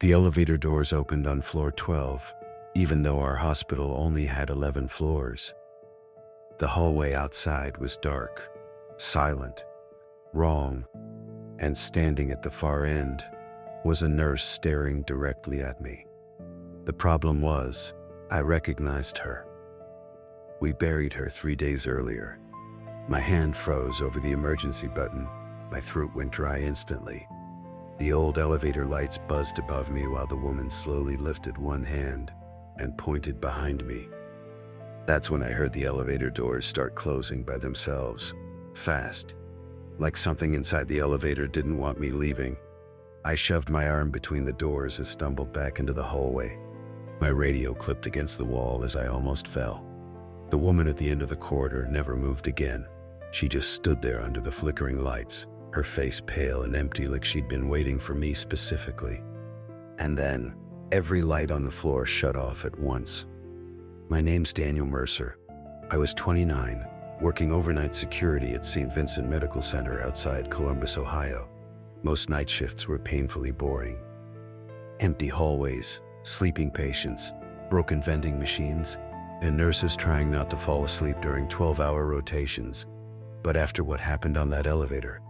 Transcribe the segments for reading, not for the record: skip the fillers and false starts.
The elevator doors opened on floor 12, even though our hospital only had 11 floors. The hallway outside was dark, silent, wrong, and standing at the far end was a nurse staring directly at me. The problem was, I recognized her. We buried her 3 days earlier. My hand froze over the emergency button. My throat went dry instantly. The old elevator lights buzzed above me while the woman slowly lifted one hand and pointed behind me. That's when I heard the elevator doors start closing by themselves, fast, like something inside the elevator didn't want me leaving. I shoved my arm between the doors and stumbled back into the hallway. My radio clipped against the wall as I almost fell. The woman at the end of the corridor never moved again. She just stood there under the flickering lights, her face pale and empty like she'd been waiting for me specifically. And then, every light on the floor shut off at once. My name's Daniel Mercer. I was 29, working overnight security at St. Vincent Medical Center outside Columbus, Ohio. Most night shifts were painfully boring. Empty hallways, sleeping patients, broken vending machines, and nurses trying not to fall asleep during 12-hour rotations. But after what happened on that elevator,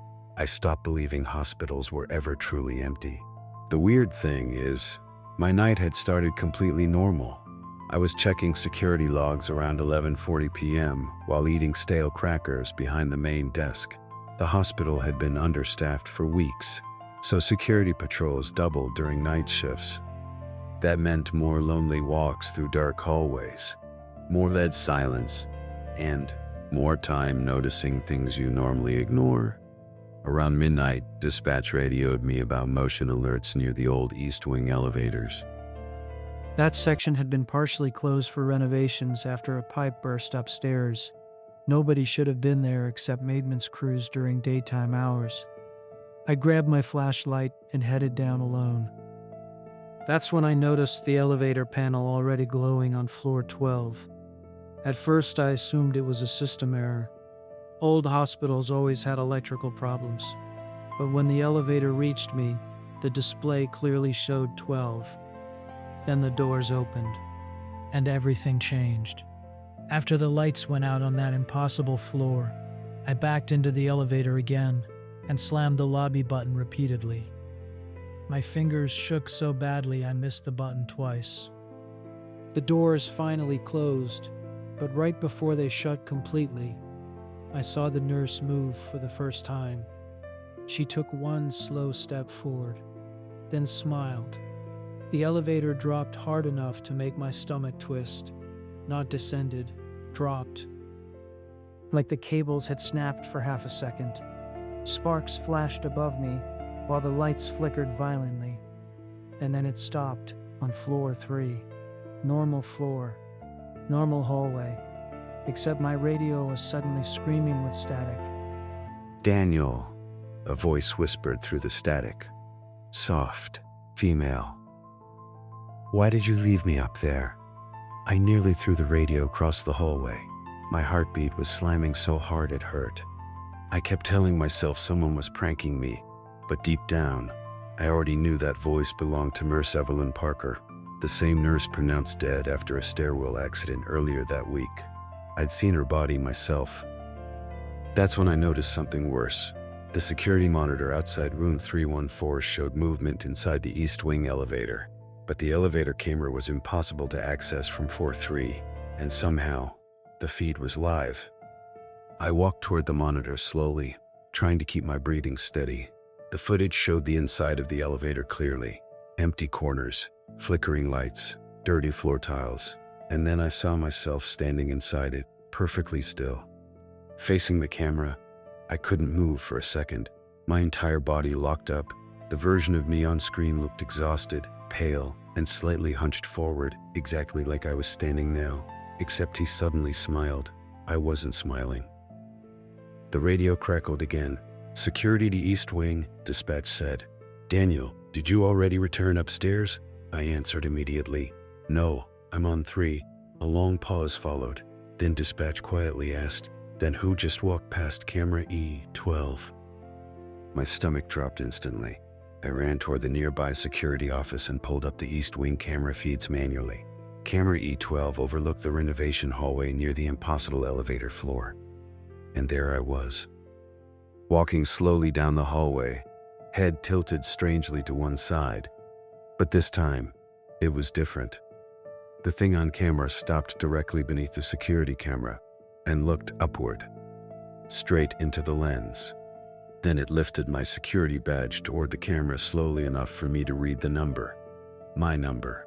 I stopped believing hospitals were ever truly empty. The weird thing is, my night had started completely normal. I was checking security logs around 11:40 p.m. while eating stale crackers behind the main desk. The hospital had been understaffed for weeks, so security patrols doubled during night shifts. That meant more lonely walks through dark hallways, more dead silence, and more time noticing things you normally ignore. Around midnight, dispatch radioed me about motion alerts near the old East Wing elevators. That section had been partially closed for renovations after a pipe burst upstairs. Nobody should have been there except maintenance crews during daytime hours. I grabbed my flashlight and headed down alone. That's when I noticed the elevator panel already glowing on floor 12. At first, I assumed it was a system error. Old hospitals always had electrical problems. But when the elevator reached me, the display clearly showed 12. Then the doors opened, and everything changed. After the lights went out on that impossible floor, I backed into the elevator again and slammed the lobby button repeatedly. My fingers shook so badly I missed the button twice. The doors finally closed, but right before they shut completely, I saw the nurse move for the first time. She took one slow step forward, then smiled. The elevator dropped hard enough to make my stomach twist. Not descended, dropped. Like the cables had snapped for half a second. Sparks flashed above me while the lights flickered violently. And then it stopped on floor 3. Normal floor, normal hallway, except my radio was suddenly screaming with static. Daniel, a voice whispered through the static. Soft, female. Why did you leave me up there? I nearly threw the radio across the hallway. My heartbeat was slamming so hard it hurt. I kept telling myself someone was pranking me, but deep down, I already knew that voice belonged to Nurse Evelyn Parker, the same nurse pronounced dead after a stairwell accident earlier that week. I'd seen her body myself. That's when I noticed something worse. The security monitor outside room 314 showed movement inside the East Wing elevator, but the elevator camera was impossible to access from floor 3, and somehow, the feed was live. I walked toward the monitor slowly, trying to keep my breathing steady. The footage showed the inside of the elevator clearly. Empty corners, flickering lights, dirty floor tiles, and then I saw myself standing inside it, perfectly still. Facing the camera, I couldn't move for a second. My entire body locked up. The version of me on screen looked exhausted, pale, and slightly hunched forward, exactly like I was standing now, except he suddenly smiled. I wasn't smiling. The radio crackled again. Security to East Wing, dispatch said. Daniel, did you already return upstairs? I answered immediately. No, I'm on 3. A long pause followed. Then dispatch quietly asked, then who just walked past camera E12? My stomach dropped instantly. I ran toward the nearby security office and pulled up the East Wing camera feeds manually. Camera E12 overlooked the renovation hallway near the impossible elevator floor. And there I was, walking slowly down the hallway, head tilted strangely to one side. But this time, it was different. The thing on camera stopped directly beneath the security camera and looked upward, straight into the lens. Then it lifted my security badge toward the camera slowly enough for me to read the number. My number.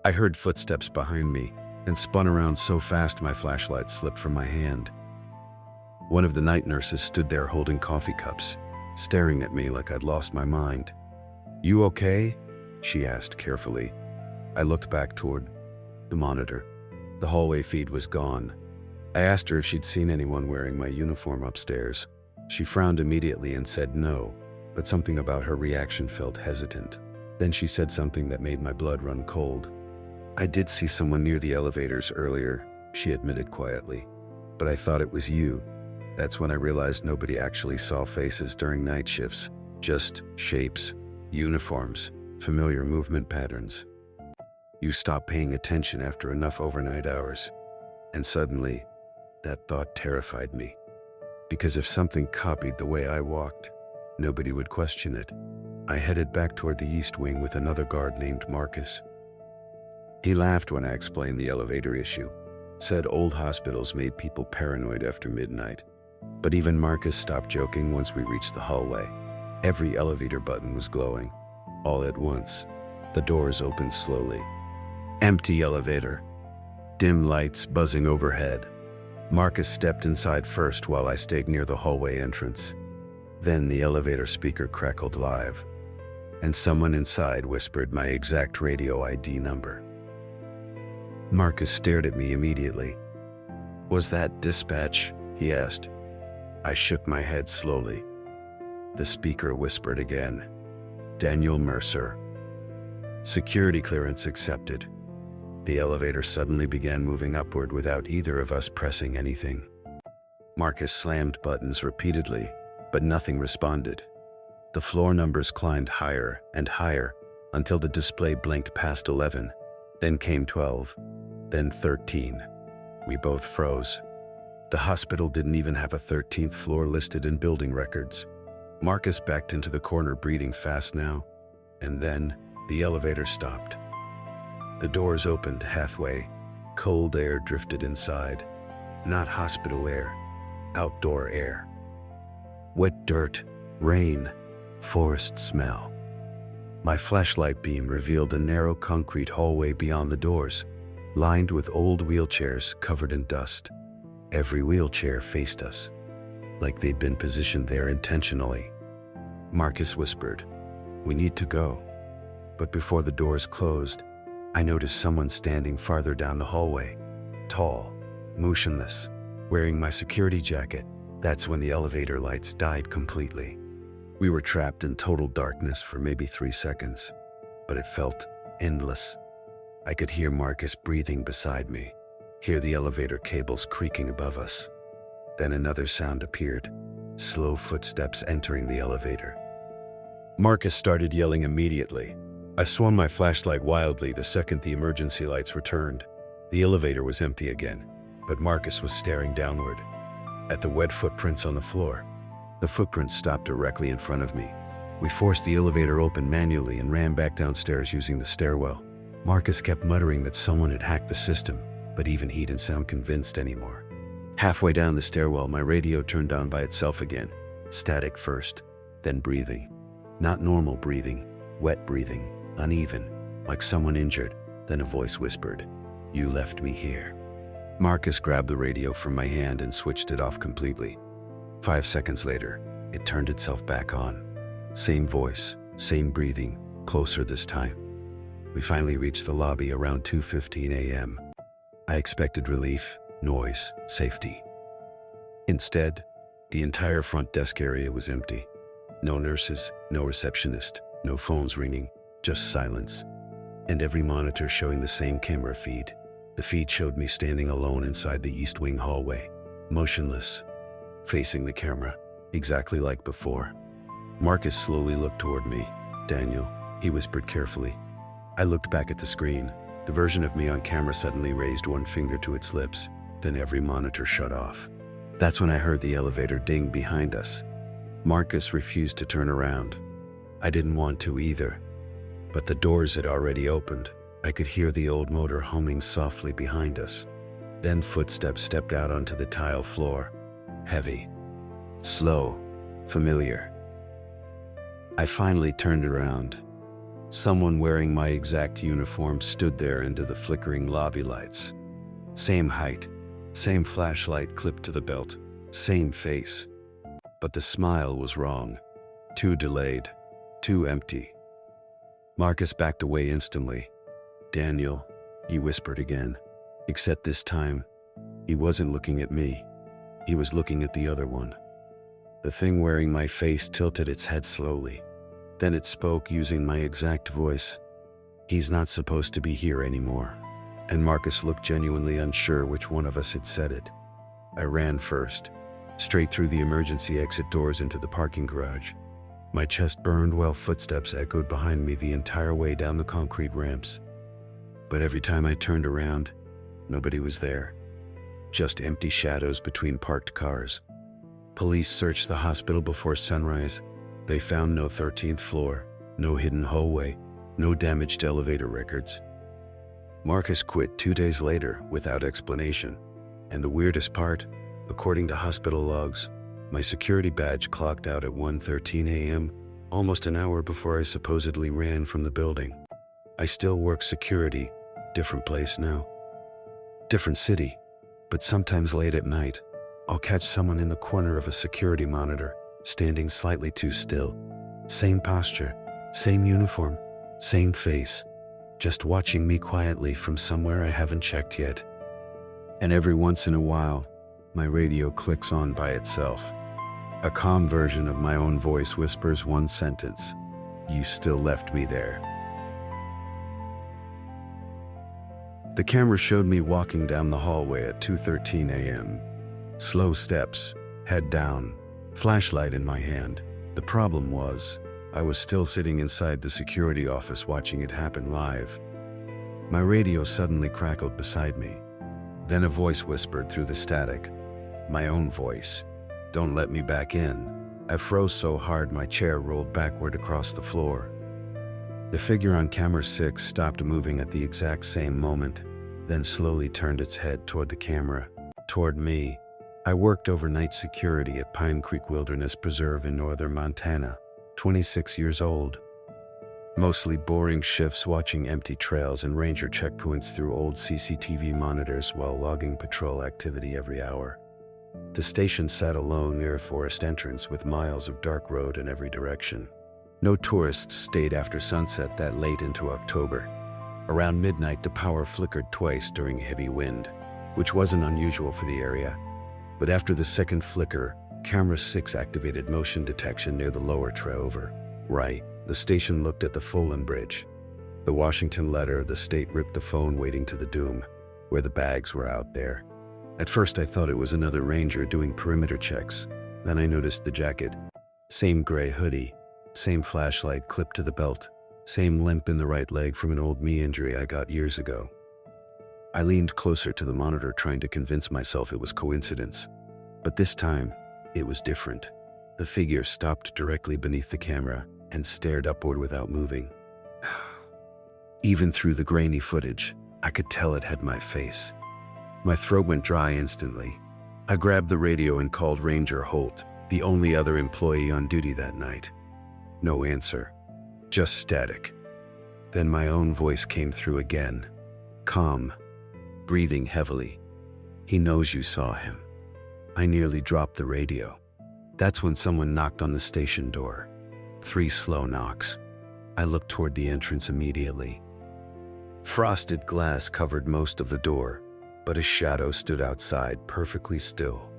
I heard footsteps behind me and spun around so fast my flashlight slipped from my hand. One of the night nurses stood there holding coffee cups, staring at me like I'd lost my mind. "You okay?" she asked carefully. I looked back toward the monitor. The hallway feed was gone. I asked her if she'd seen anyone wearing my uniform upstairs. She frowned immediately and said no, but something about her reaction felt hesitant. Then she said something that made my blood run cold. "I did see someone near the elevators earlier," she admitted quietly, "but I thought it was you." That's when I realized nobody actually saw faces during night shifts, just shapes, uniforms, familiar movement patterns. You stop paying attention after enough overnight hours, and suddenly, that thought terrified me. Because if something copied the way I walked, nobody would question it. I headed back toward the East Wing with another guard named Marcus. He laughed when I explained the elevator issue, said old hospitals made people paranoid after midnight. But even Marcus stopped joking once we reached the hallway. Every elevator button was glowing. All at once, the doors opened slowly. Empty elevator. Dim lights buzzing overhead. Marcus stepped inside first while I stayed near the hallway entrance. Then the elevator speaker crackled live, and someone inside whispered my exact radio ID number. Marcus stared at me immediately. "Was that dispatch?" he asked. I shook my head slowly. The speaker whispered again. "Daniel Mercer." Security clearance accepted. The elevator suddenly began moving upward without either of us pressing anything. Marcus slammed buttons repeatedly, but nothing responded. The floor numbers climbed higher and higher until the display blinked past 11. Then came 12, then 13. We both froze. The hospital didn't even have a 13th floor listed in building records. Marcus backed into the corner, breathing fast now, and then the elevator stopped. The doors opened halfway. Cold air drifted inside. Not hospital air, outdoor air. Wet dirt, rain, forest smell. My flashlight beam revealed a narrow concrete hallway beyond the doors, lined with old wheelchairs covered in dust. Every wheelchair faced us, like they'd been positioned there intentionally. Marcus whispered, "We need to go." But before the doors closed, I noticed someone standing farther down the hallway, tall, motionless, wearing my security jacket. That's when the elevator lights died completely. We were trapped in total darkness for maybe 3 seconds, but it felt endless. I could hear Marcus breathing beside me, hear the elevator cables creaking above us. Then another sound appeared, slow footsteps entering the elevator. Marcus started yelling immediately. I swung my flashlight wildly the second the emergency lights returned. The elevator was empty again, but Marcus was staring downward, at the wet footprints on the floor. The footprints stopped directly in front of me. We forced the elevator open manually and ran back downstairs using the stairwell. Marcus kept muttering that someone had hacked the system, but even he didn't sound convinced anymore. Halfway down the stairwell, my radio turned on by itself again. Static first, then breathing. Not normal breathing, wet breathing, uneven, like someone injured. Then a voice whispered, "You left me here." Marcus grabbed the radio from my hand and switched it off completely. 5 seconds later, it turned itself back on. Same voice, same breathing, closer this time. We finally reached the lobby around 2:15 a.m. I expected relief, noise, safety. Instead, the entire front desk area was empty. No nurses, no receptionist, no phones ringing, just silence. And every monitor showing the same camera feed. The feed showed me standing alone inside the East Wing hallway, motionless, facing the camera, exactly like before. Marcus slowly looked toward me, Daniel," he whispered carefully. I looked back at the screen. The version of me on camera suddenly raised one finger to its lips, then every monitor shut off. That's when I heard the elevator ding behind us. Marcus refused to turn around. I didn't want to either, but the doors had already opened. I could hear the old motor humming softly behind us. Then footsteps stepped out onto the tile floor. Heavy, slow, familiar. I finally turned around. Someone wearing my exact uniform stood there under the flickering lobby lights. Same height, same flashlight clipped to the belt, same face. But the smile was wrong. Too delayed, too empty. Marcus backed away instantly. "Daniel," he whispered again. Except this time, he wasn't looking at me. He was looking at the other one. The thing wearing my face tilted its head slowly. Then it spoke using my exact voice. "He's not supposed to be here anymore." And Marcus looked genuinely unsure which one of us had said it. I ran first, straight through the emergency exit doors into the parking garage. My chest burned while footsteps echoed behind me the entire way down the concrete ramps. But every time I turned around, nobody was there. Just empty shadows between parked cars. Police searched the hospital before sunrise. They found no 13th floor, no hidden hallway, no damaged elevator records. Marcus quit 2 days later without explanation. And the weirdest part, according to hospital logs, my security badge clocked out at 1:13 a.m., almost an hour before I supposedly ran from the building. I still work security, different place now. Different city, but sometimes late at night, I'll catch someone in the corner of a security monitor, standing slightly too still. Same posture, same uniform, same face, just watching me quietly from somewhere I haven't checked yet. And every once in a while, my radio clicks on by itself. A calm version of my own voice whispers one sentence: "You still left me there." The camera showed me walking down the hallway at 2:13 a.m. Slow steps, head down, flashlight in my hand. The problem was, I was still sitting inside the security office watching it happen live. My radio suddenly crackled beside me. Then a voice whispered through the static. My own voice. "Don't let me back in." I froze so hard my chair rolled backward across the floor. The figure on camera 6 stopped moving at the exact same moment, then slowly turned its head toward the camera, toward me. I worked overnight security at Pine Creek Wilderness Preserve in northern Montana, 26 years old. Mostly boring shifts watching empty trails and ranger checkpoints through old CCTV monitors while logging patrol activity every hour. The station sat alone near a forest entrance with miles of dark road in every direction. No tourists stayed after sunset that late into October. Around midnight, the power flickered twice during heavy wind, which wasn't unusual for the area. But after the second flicker, Camera 6 activated motion detection near the lower Trover. Right, the station looked at the Folan Bridge. The Washington letter, the state ripped the phone waiting to the doom, where the bags were out there. At first I thought it was another ranger doing perimeter checks. Then I noticed the jacket. Same gray hoodie, same flashlight clipped to the belt, same limp in the right leg from an old knee injury I got years ago. I leaned closer to the monitor trying to convince myself it was coincidence. But this time, it was different. The figure stopped directly beneath the camera and stared upward without moving. Even through the grainy footage, I could tell it had my face. My throat went dry instantly. I grabbed the radio and called Ranger Holt, the only other employee on duty that night. No answer, just static. Then my own voice came through again, calm, breathing heavily. "He knows you saw him." I nearly dropped the radio. That's when someone knocked on the station door. 3 slow knocks. I looked toward the entrance immediately. Frosted glass covered most of the door, but a shadow stood outside, perfectly still.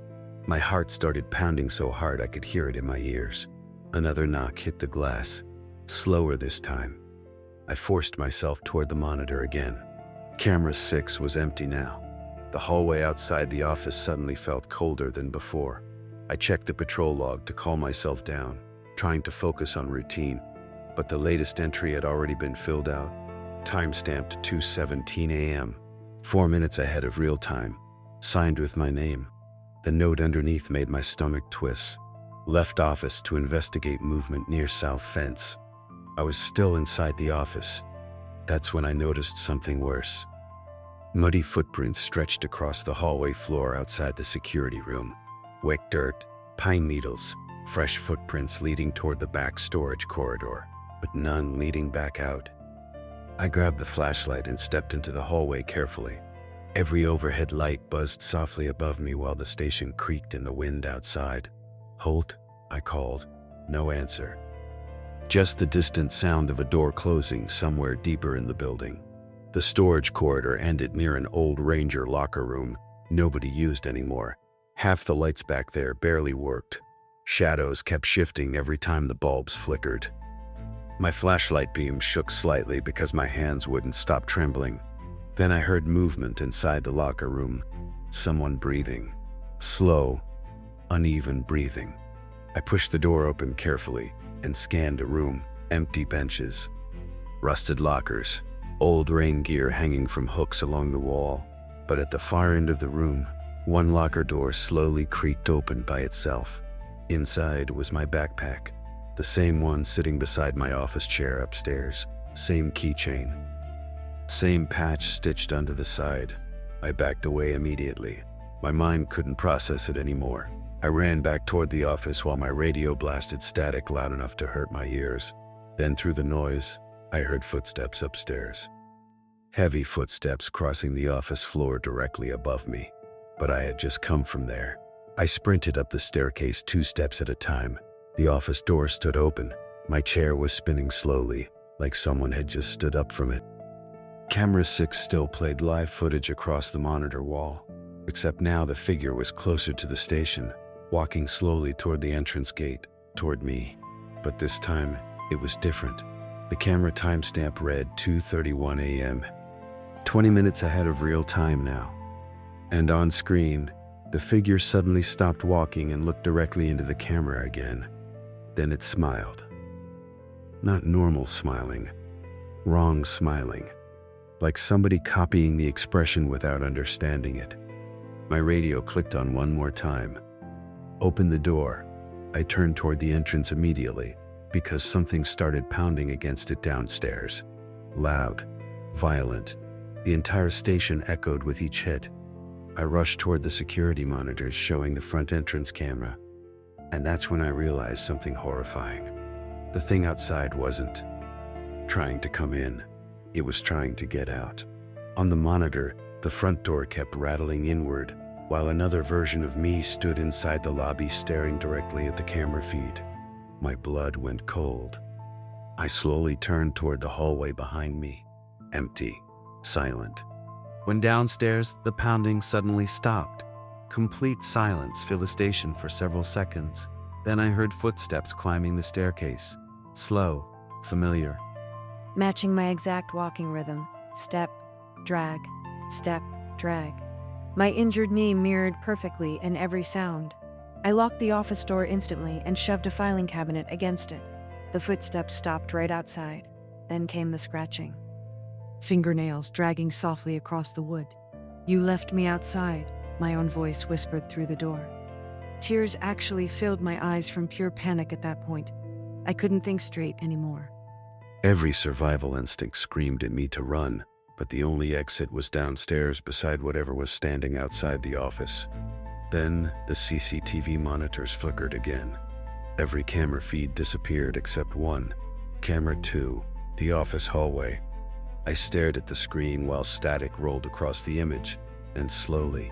My heart started pounding so hard I could hear it in my ears. Another knock hit the glass, slower this time. I forced myself toward the monitor again. Camera 6 was empty now. The hallway outside the office suddenly felt colder than before. I checked the patrol log to calm myself down, trying to focus on routine, but the latest entry had already been filled out, time-stamped 2:17 a.m., 4 minutes ahead of real time, signed with my name. The note underneath made my stomach twist. Left office to investigate movement near south fence. I was still inside the office. That's when I noticed something worse. Muddy footprints stretched across the hallway floor outside the security room. Wet dirt, pine needles, fresh footprints leading toward the back storage corridor, but none leading back out. I grabbed the flashlight and stepped into the hallway carefully. Every overhead light buzzed softly above me while the station creaked in the wind outside. "Holt," I called. No answer. Just the distant sound of a door closing somewhere deeper in the building. The storage corridor ended near an old Ranger locker room nobody used anymore. Half the lights back there barely worked. Shadows kept shifting every time the bulbs flickered. My flashlight beam shook slightly because my hands wouldn't stop trembling. Then I heard movement inside the locker room. Someone breathing. Slow, uneven breathing. I pushed the door open carefully and scanned a room. Empty benches, rusted lockers, old rain gear hanging from hooks along the wall. But at the far end of the room, one locker door slowly creaked open by itself. Inside was my backpack, the same one sitting beside my office chair upstairs. Same keychain, same patch stitched onto the side. I backed away immediately. My mind couldn't process it anymore. I ran back toward the office while my radio blasted static loud enough to hurt my ears. Then through the noise, I heard footsteps upstairs. Heavy footsteps crossing the office floor directly above me. But I had just come from there. I sprinted up the staircase 2 steps at a time. The office door stood open. My chair was spinning slowly, like someone had just stood up from it. Camera 6 still played live footage across the monitor wall, except now the figure was closer to the station, walking slowly toward the entrance gate, toward me. But this time, it was different. The camera timestamp read 2:31 a.m., 20 minutes ahead of real time now. And on screen, the figure suddenly stopped walking and looked directly into the camera again. Then it smiled. Not normal smiling, wrong smiling. Like somebody copying the expression without understanding it. My radio clicked on one more time. Open the door. I turned toward the entrance immediately because something started pounding against it downstairs. Loud, violent. The entire station echoed with each hit. I rushed toward the security monitors showing the front entrance camera. And that's when I realized something horrifying. The thing outside wasn't trying to come in. It was trying to get out. On the monitor, the front door kept rattling inward, while another version of me stood inside the lobby staring directly at the camera feed. My blood went cold. I slowly turned toward the hallway behind me. Empty, silent. When downstairs, the pounding suddenly stopped. Complete silence filled the station for several seconds. Then I heard footsteps climbing the staircase. Slow, familiar. Matching my exact walking rhythm. Step, drag, step, drag. My injured knee mirrored perfectly in every sound. I locked the office door instantly and shoved a filing cabinet against it. The footsteps stopped right outside. Then came the scratching. Fingernails dragging softly across the wood. "You left me outside," my own voice whispered through the door. Tears actually filled my eyes from pure panic at that point. I couldn't think straight anymore. Every survival instinct screamed at me to run, but the only exit was downstairs beside whatever was standing outside the office. Then the CCTV monitors flickered again. Every camera feed disappeared except one. Camera 2, the office hallway. I stared at the screen while static rolled across the image, and slowly,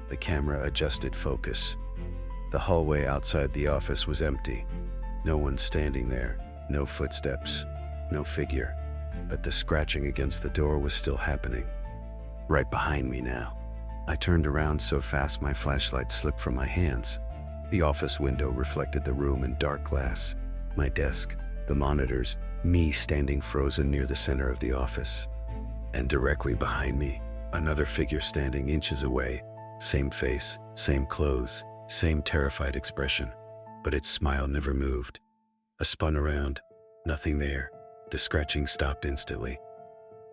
the camera adjusted focus. The hallway outside the office was empty. No one standing there, no footsteps. No figure, but the scratching against the door was still happening. Right behind me now. I turned around so fast my flashlight slipped from my hands. The office window reflected the room in dark glass. My desk, the monitors, me standing frozen near the center of the office. And directly behind me, another figure standing inches away. Same face, same clothes, same terrified expression, but its smile never moved. I spun around, nothing there. The scratching stopped instantly.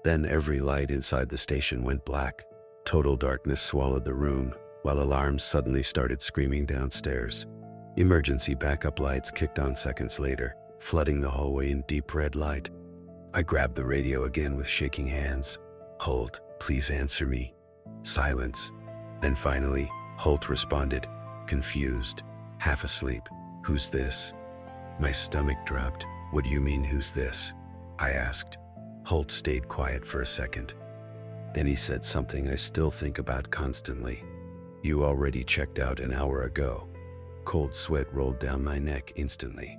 Then every light inside the station went black. Total darkness swallowed the room, while alarms suddenly started screaming downstairs. Emergency backup lights kicked on seconds later, flooding the hallway in deep red light. I grabbed the radio again with shaking hands. "Holt, please answer me." Silence. Then finally, Holt responded, confused, half asleep. "Who's this?" My stomach dropped. "What do you mean, who's this?" I asked. Holt stayed quiet for a second. Then he said something I still think about constantly. "You already checked out an hour ago." Cold sweat rolled down my neck instantly.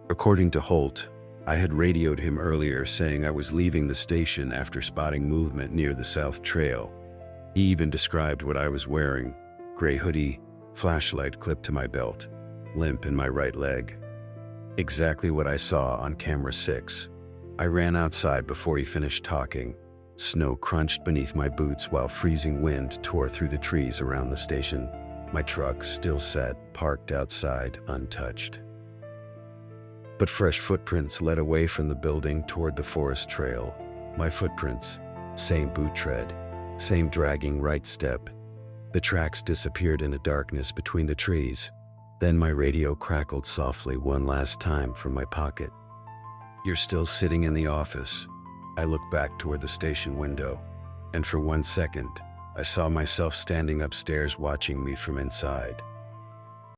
According to Holt, I had radioed him earlier saying I was leaving the station after spotting movement near the South Trail. He even described what I was wearing: gray hoodie, flashlight clipped to my belt, limp in my right leg. Exactly what I saw on camera 6. I ran outside before he finished talking. Snow crunched beneath my boots while freezing wind tore through the trees around the station. My truck still sat parked outside, untouched. But fresh footprints led away from the building toward the forest trail. My footprints, same boot tread, same dragging right step. The tracks disappeared in the darkness between the trees. Then my radio crackled softly one last time from my pocket. "You're still sitting in the office." I looked back toward the station window, and for 1 second, I saw myself standing upstairs watching me from inside.